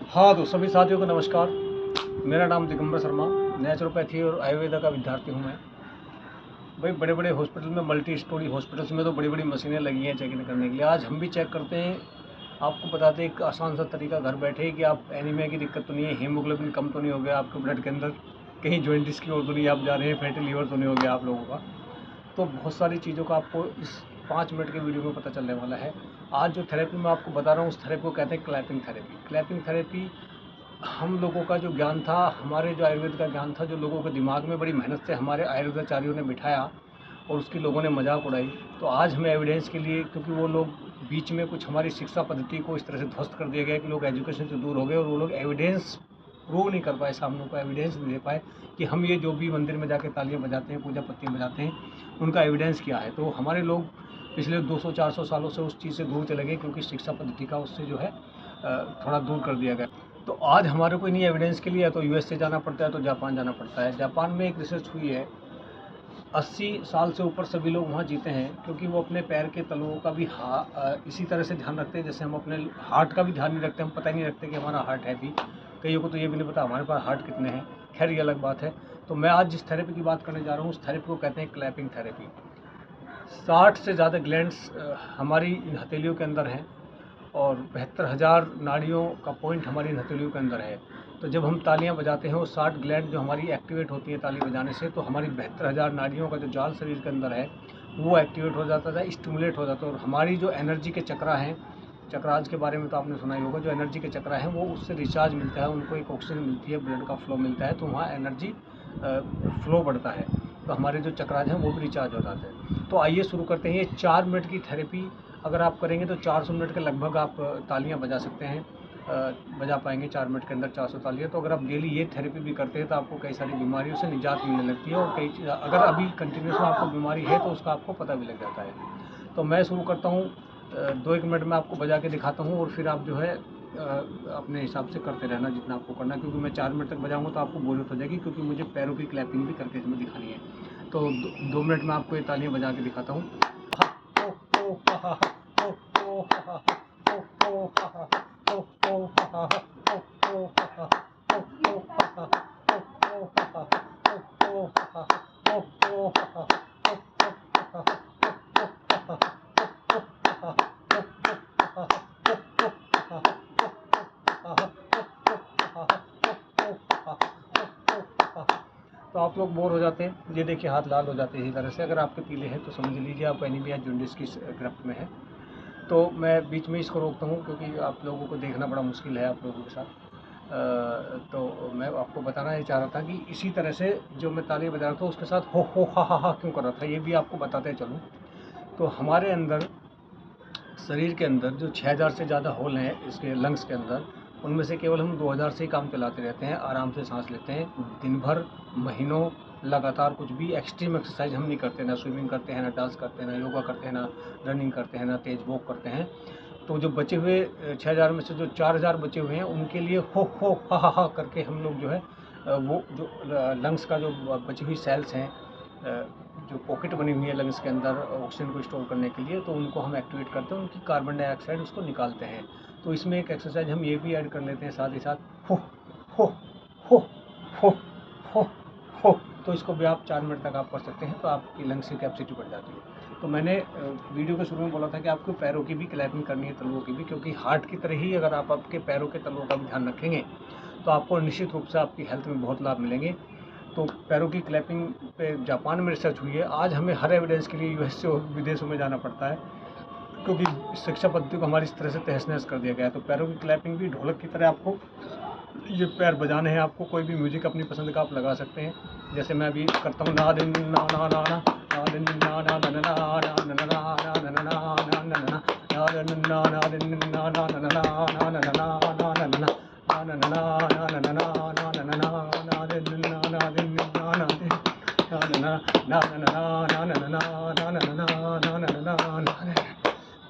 हाँ, तो सभी साथियों को नमस्कार। मेरा नाम दिगंबर शर्मा, नेचुरोपैथी और आयुर्वेदा का विद्यार्थी हूँ मैं। भाई बड़े-बड़े हॉस्पिटल में, मल्टी स्टोरी हॉस्पिटल्स में तो बड़ी-बड़ी मशीनें लगी हैं चेक इन करने के लिए। आज हम भी चेक करते हैं, आपको बताते हैं एक आसान सा तरीका घर बैठे कि आप एनीमिया की दिक्कत तो नहीं है, हीमोग्लोबिन कम तो नहीं हो गया आपके ब्लड के अंदर, कहीं जॉइंटिस की ओर तो नहीं आप जा रहे हैं, फैटी लीवर तो नहीं हो गया आप लोगों का। तो बहुत सारी चीज़ों का आपको इस 5 मिनट के वीडियो में पता चलने वाला है। आज जो थेरेपी मैं आपको बता रहा हूँ, उस थेरेपी को कहते हैं क्लैपिंग थेरेपी। क्लैपिंग थेरेपी हम लोगों का जो ज्ञान था, हमारे जो आयुर्वेद का ज्ञान था, जो लोगों के दिमाग में बड़ी मेहनत से हमारे आयुर्वेदाचार्यों ने बिठाया और उसकी लोगों ने मजाक उड़ाई, तो आज हमें एविडेंस के लिए, क्योंकि वो लोग बीच में कुछ हमारी शिक्षा पद्धति को इस तरह से ध्वस्त कर दिया गया कि लोग एजुकेशन से दूर हो गए और वो लोग एविडेंस प्रूव नहीं कर पाए, सामने को एविडेंस नहीं दे पाए कि हम ये जो भी मंदिर में जाके तालियां बजाते हैं, पूजा पत्तियाँ बजाते हैं, उनका एविडेंस क्या है। तो हमारे लोग पिछले 200-400 सालों से उस चीज़ से दूर चले गए, क्योंकि शिक्षा पद्धति का उससे जो है थोड़ा दूर कर दिया गया। तो आज हमारे को इन्हीं एविडेंस के लिए या तो यूएस से जाना पड़ता है, तो जापान जाना पड़ता है। जापान में एक रिसर्च हुई है, 80 साल से ऊपर सभी लोग वहाँ जीते हैं, क्योंकि वो अपने पैर के तलुओं का भी इसी तरह से ध्यान रखते हैं जैसे हम अपने हार्ट का भी ध्यान नहीं रखते। हम पता ही नहीं रखते कि हमारा हार्ट है भी, कईयों को तो ये भी नहीं पता हमारे पास हार्ट कितने हैं। खैर ये अलग बात है। तो मैं आज जिस थेरेपी की बात करने जा रहा हूँ, उस थेरेपी को कहते हैं क्लैपिंग थेरेपी। 60 से ज़्यादा ग्लैंड्स हमारी इन हथेलियों के अंदर हैं और 72,000 नाड़ियों का पॉइंट हमारी इन हथेलियों के अंदर है। तो जब हम तालियां बजाते हैं, वो 60 ग्लैंड जो हमारी एक्टिवेट होती है ताली बजाने से, तो हमारी 72,000 नाड़ियों का जो जाल शरीर के अंदर है वो एक्टिवेट हो जाता है, स्टिमुलेट हो जाता है। और हमारी जो एनर्जी के चक्रा हैं, चक्राज के बारे में तो आपने सुना ही होगा, जो एनर्जी के चक्रा हैं वो उससे रिचार्ज मिलता है, उनको एक ऑक्सीजन मिलती है, ब्लड का फ्लो मिलता है, तो वहाँ एनर्जी फ्लो बढ़ता है, तो हमारे जो चक्राज हैं वो भी रिचार्ज हो जाते हैं। तो आइए शुरू करते हैं। ये 4 मिनट की थेरेपी अगर आप करेंगे तो 400 मिनट के लगभग आप तालियां बजा सकते हैं, बजा पाएंगे 4 मिनट के अंदर 400 तालियां। तो अगर आप डेली ये थेरेपी भी करते हैं तो आपको कई सारी बीमारियों से निजात मिलने लगती है, और कई अगर अभी कंटिन्यूस में आपको बीमारी है तो उसका आपको पता भी लग जाता है। तो मैं शुरू करता हूँ, 2-1 मिनट में आपको बजा के दिखाता हूँ, और फिर आप जो है अपने हिसाब से करते रहना जितना आपको करना है, क्योंकि मैं 4 मिनट तक बजाऊँगा तो आपको बोरियत हो जाएगी, क्योंकि मुझे पैरों की क्लैपिंग भी करके इसमें दिखानी है। तो 2 मिनट में आपको ये तालियां बजा के दिखाता हूँ। तो आप लोग बोर हो जाते हैं, ये देखिए हाथ लाल हो जाते हैं इसी तरह से। अगर आपके पीले हैं तो समझ लीजिए आप एनीमिया जॉन्डिस की गिरफ्त में है। तो मैं बीच में इसको रोकता हूँ, क्योंकि आप लोगों को देखना बड़ा मुश्किल है आप लोगों के साथ। तो मैं आपको बताना ये चाह रहा था कि इसी तरह से जो मैं ताली बजा रहा था उसके साथ हो हा क्यों कर रहा था, ये भी आपको बताते चलूँ। तो हमारे अंदर, शरीर के अंदर जो 6000 से ज़्यादा होल हैं इसके लंग्स के अंदर, उनमें से केवल हम 2000 से ही काम चलाते रहते हैं, आराम से सांस लेते हैं दिन भर, महीनों लगातार। कुछ भी एक्सट्रीम एक्सरसाइज हम नहीं करते, ना स्विमिंग करते हैं, ना डांस करते हैं, ना योगा करते हैं, ना रनिंग करते हैं, ना तेज वॉक करते हैं। तो जो बचे हुए 6000 में से जो 4000 बचे हुए हैं, उनके लिए हो हा करके हम लोग जो है वो जो लंग्स का जो बची हुई सेल्स हैं, जो पॉकेट बनी हुई है लंग्स के अंदर ऑक्सीजन को स्टोर करने के लिए, तो उनको हम एक्टिवेट करते हैं, उनकी कार्बन डाइऑक्साइड उसको निकालते हैं। तो इसमें एक एक्सरसाइज हम ये भी ऐड कर लेते हैं साथ ही साथ, हो हो हो हो हो हो। तो इसको भी आप 4 मिनट तक आप कर सकते हैं, तो आपकी लंग्स की कैपेसिटी बढ़ जाती है। तो मैंने वीडियो के शुरू में बोला था कि आपको पैरों की भी क्लैपिंग करनी है, तलुओं की भी, क्योंकि हार्ट की तरह ही अगर आप आपके पैरों के तलुओं का भी ध्यान रखेंगे तो आपको निश्चित रूप से आपकी हेल्थ में बहुत लाभ मिलेंगे। तो पैरों की क्लैपिंग पे जापान में रिसर्च हुई है। आज हमें हर एविडेंस के लिए यूएस से और विदेशों में जाना पड़ता है, क्योंकि शिक्षा पद्धति को हमारी इस तरह से तहस नहस कर दिया गया है। तो पैरों की क्लैपिंग भी ढोलक की तरह आपको ये पैर बजाने हैं। आपको कोई भी म्यूजिक अपनी पसंद का आप लगा सकते हैं, जैसे मैं अभी करता हूँ, ना दिन ना ना ना ना ना दिन ना ना ना ना ना ना ना ना ना ना ना ना ना ना ना ना दिन ना ना ना ना ना ना ना ना ना ना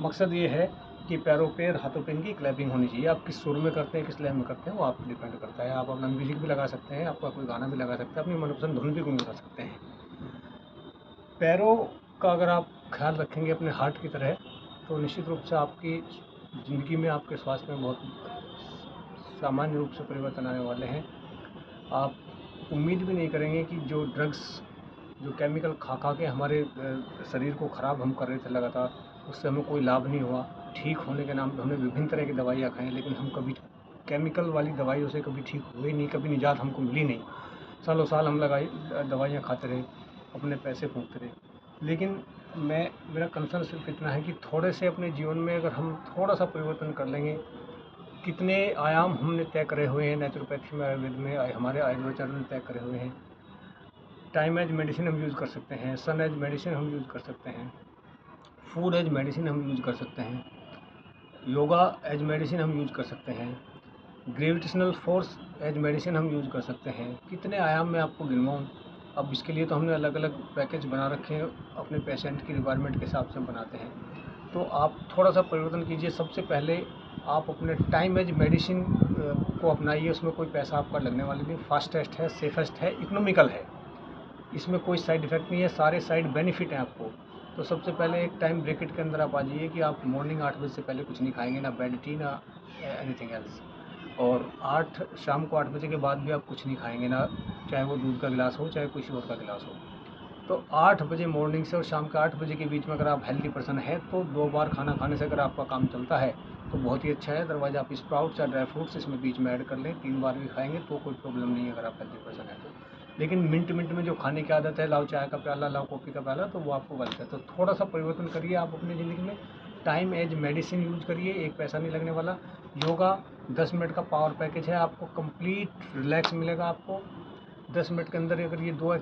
मकसद ये है कि पैरों पे और हाथों पे इनकी क्लैपिंग होनी चाहिए। आप किस सुर में करते हैं, किस लय में करते हैं, वो आप डिपेंड करता है। आप अपना म्यूजिक भी लगा सकते हैं, आपका कोई गाना भी लगा सकते हैं, अपनी मनपसंद धुन भी गुनगुना सकते हैं। पैरों का अगर आप ख्याल रखेंगे अपने हार्ट की तरह, तो निश्चित रूप से आपकी ज़िंदगी में, आपके स्वास्थ्य में बहुत सामान्य रूप से परिवर्तन आने वाले हैं। आप उम्मीद भी नहीं करेंगे कि जो ड्रग्स, जो केमिकल खा खा के हमारे शरीर को ख़राब हम कर रहे थे लगातार, उससे हमें कोई लाभ नहीं हुआ। ठीक होने के नाम पे हमने विभिन्न तरह की दवाइयाँ खाई, लेकिन हम कभी केमिकल वाली दवाइयों से कभी ठीक हुए नहीं, कभी निजात हमको मिली नहीं। सालों साल हम दवाइयाँ खाते रहे, अपने पैसे फूँकते रहे। लेकिन मेरा कंसर्न सिर्फ इतना है कि थोड़े से अपने जीवन में अगर हम थोड़ा सा परिवर्तन कर लेंगे, कितने आयाम हमने तय करे हुए हैं नेचुरोपैथी में, आयुर्वेद में, हमारे आयुर्वेदाचार्यों ने तय करे हुए हैं। टाइम एज मेडिसिन हम यूज़ कर सकते हैं, सन एज मेडिसिन हम यूज़ कर सकते हैं, फूड एज मेडिसिन हम यूज़ कर सकते हैं, योगा एज मेडिसिन हम यूज़ कर सकते हैं, ग्रेविटेशनल फोर्स एज मेडिसिन हम यूज़ कर सकते हैं। कितने आयाम में आपको गिनवाऊँ। अब इसके लिए तो हमने अलग अलग पैकेज बना रखे हैं, अपने पेशेंट की रिक्वायरमेंट के हिसाब से बनाते हैं। तो आप थोड़ा सा परिवर्तन कीजिए। सबसे पहले आप अपने टाइम एज मेडिसिन को अपनाइए। उसमें कोई पैसा आपका लगने वाला नहीं, फास्टेस्ट है, सेफेस्ट है, इकोनॉमिकल है, इसमें कोई साइड इफ़ेक्ट नहीं है, सारे साइड बेनिफिट हैं आपको। तो सबसे पहले एक टाइम ब्रैकेट के अंदर आप आ जाइए कि आप मॉर्निंग 8 बजे से पहले कुछ नहीं खाएंगे, ना बेड टी, ना एनीथिंग एल्स। और शाम को 8 बजे के बाद भी आप कुछ नहीं खाएंगे, ना चाहे वो दूध का गिलास हो, चाहे किसी और का गिलास हो। तो 8 बजे मॉर्निंग से और शाम के 8 बजे के बीच में अगर आप हेल्दी पर्सन है तो 2 बार खाना खाने से अगर आपका काम चलता है तो बहुत ही अच्छा है। अदरवाइज आप स्प्राउट्स या ड्राई फ्रूट्स इसमें बीच में ऐड कर लें, 3 बार भी खाएंगे तो कोई प्रॉब्लम नहीं है अगर आप हेल्दी पर्सन है तो। लेकिन मिनट मिनट में जो खाने की आदत है, लाओ चाय का प्याला, लाओ कॉफ़ी का प्याला, तो वो आपको गलत है। तो थोड़ा सा परिवर्तन करिए आप अपनी ज़िंदगी में। टाइम एज मेडिसिन यूज़ करिए, एक पैसा नहीं लगने वाला। योगा 10 मिनट का पावर पैकेज है, आपको कंप्लीट रिलैक्स मिलेगा। आपको 10 मिनट के अंदर अगर ये 2